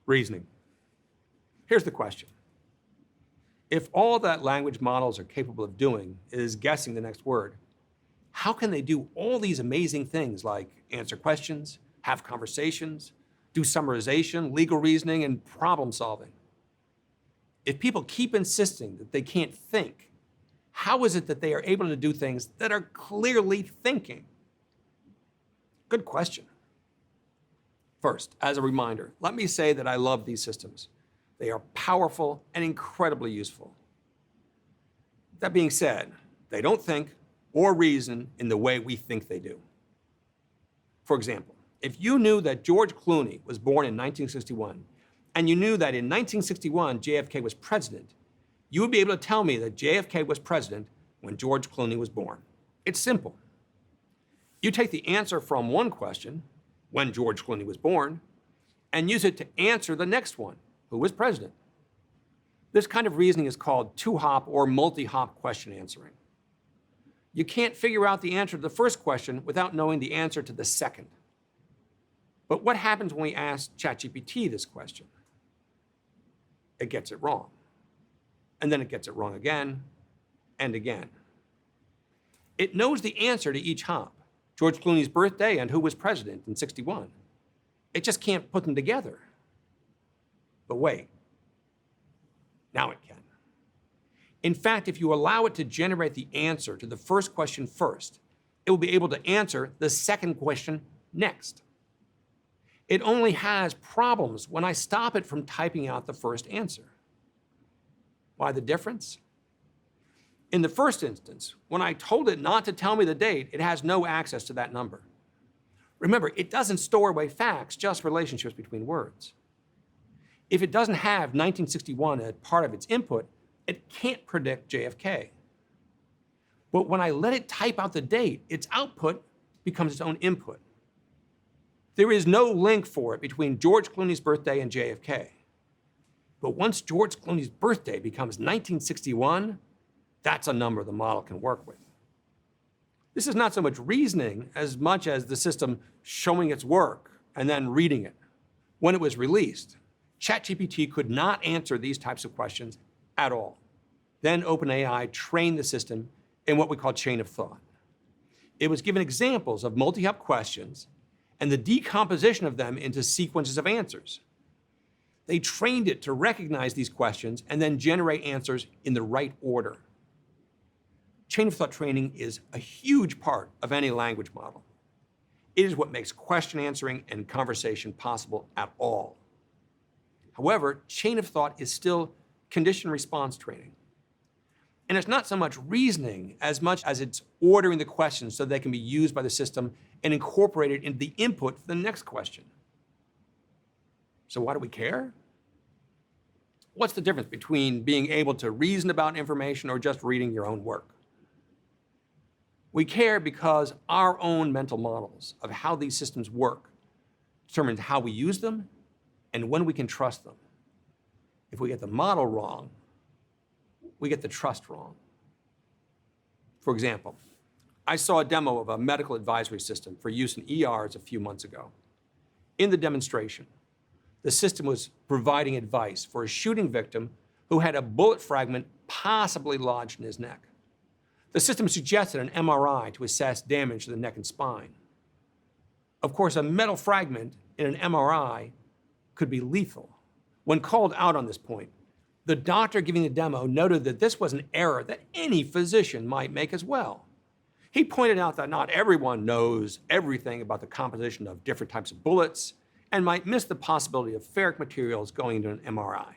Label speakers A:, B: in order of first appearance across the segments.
A: Reasoning. Here's the question. If all that language models are capable of doing is guessing the next word, how can they do all these amazing things like answer questions, have conversations, do summarization, legal reasoning, and problem solving? If people keep insisting that they can't think, how is it that they are able to do things that are clearly thinking? Good question. First, as a reminder, let me say that I love these systems. They are powerful and incredibly useful. That being said, they don't think or reason in the way we think they do. For example, if you knew that George Clooney was born in 1961, and you knew that in 1961 JFK was president, you would be able to tell me that JFK was president when George Clooney was born. It's simple. You take the answer from one question, when George Clooney was born, and use it to answer the next one, who was president. This kind of reasoning is called two-hop or multi-hop question answering. You can't figure out the answer to the first question without knowing the answer to the second. But what happens when we ask ChatGPT this question? It gets it wrong. And then it gets it wrong again and again. It knows the answer to each hop, George Clooney's birthday and who was president in 61. It just can't put them together. But wait, now it can. In fact, if you allow it to generate the answer to the first question first, it will be able to answer the second question next. It only has problems when I stop it from typing out the first answer. Why the difference? In the first instance, when I told it not to tell me the date, it has no access to that number. Remember, it doesn't store away facts, just relationships between words. If it doesn't have 1961 as part of its input, it can't predict JFK. But when I let it type out the date, its output becomes its own input. There is no link for it between George Clooney's birthday and JFK. But once George Clooney's birthday becomes 1961, that's a number the model can work with. This is not so much reasoning as much as the system showing its work and then reading it. When it was released, ChatGPT could not answer these types of questions at all. Then OpenAI trained the system in what we call chain of thought. It was given examples of multi-hop questions and the decomposition of them into sequences of answers. They trained it to recognize these questions and then generate answers in the right order. Chain of thought training is a huge part of any language model. It is what makes question answering and conversation possible at all. However, chain of thought is still conditioned response training. And it's not so much reasoning as much as it's ordering the questions so they can be used by the system and incorporated into the input for the next question. So why do we care? What's the difference between being able to reason about information or just reading your own work? We care because our own mental models of how these systems work determines how we use them and when we can trust them. If we get the model wrong, we get the trust wrong. For example, I saw a demo of a medical advisory system for use in ERs a few months ago. In the demonstration, the system was providing advice for a shooting victim who had a bullet fragment possibly lodged in his neck. The system suggested an MRI to assess damage to the neck and spine. Of course, a metal fragment in an MRI could be lethal. When called out on this point, the doctor giving the demo noted that this was an error that any physician might make as well. He pointed out that not everyone knows everything about the composition of different types of bullets and might miss the possibility of ferric materials going into an MRI.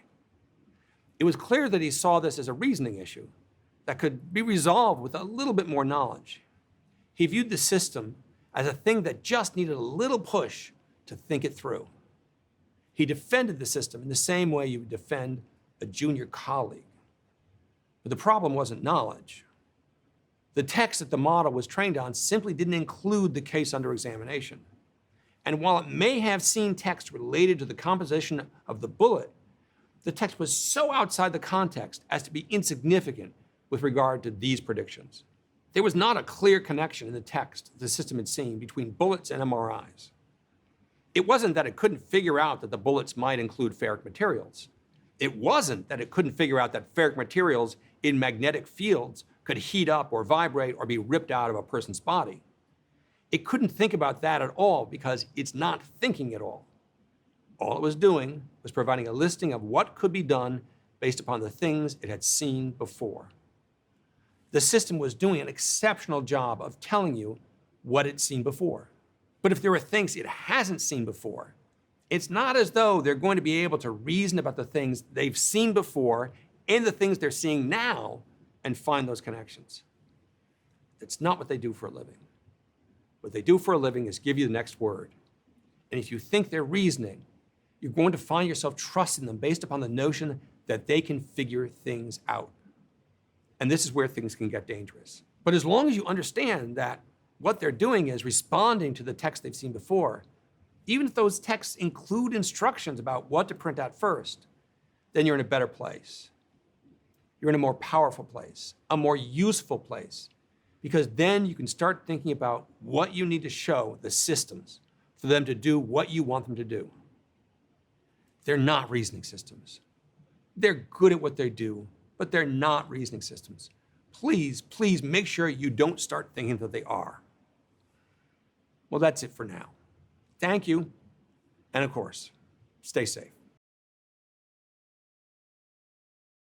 A: It was clear that he saw this as a reasoning issue that could be resolved with a little bit more knowledge. He viewed the system as a thing that just needed a little push to think it through. He defended the system in the same way you would defend a junior colleague. But the problem wasn't knowledge. The text that the model was trained on simply didn't include the case under examination. And while it may have seen text related to the composition of the bullet, the text was so outside the context as to be insignificant with regard to these predictions. There was not a clear connection in the text the system had seen between bullets and MRIs. It wasn't that it couldn't figure out that the bullets might include ferric materials. It wasn't that it couldn't figure out that ferric materials in magnetic fields could heat up or vibrate or be ripped out of a person's body. It couldn't think about that at all because it's not thinking at all. All it was doing was providing a listing of what could be done based upon the things it had seen before. The system was doing an exceptional job of telling you what it's seen before. But if there are things it hasn't seen before, it's not as though they're going to be able to reason about the things they've seen before and the things they're seeing now and find those connections. That's not what they do for a living. What they do for a living is give you the next word. And if you think they're reasoning, you're going to find yourself trusting them based upon the notion that they can figure things out. And this is where things can get dangerous. But as long as you understand that what they're doing is responding to the text they've seen before, even if those texts include instructions about what to print out first, then you're in a better place. You're in a more powerful place, a more useful place, because then you can start thinking about what you need to show the systems for them to do what you want them to do. They're not reasoning systems. They're good at what they do, but they're not reasoning systems. Please, please make sure you don't start thinking that they are. Well, that's it for now. Thank you, and of course, stay safe.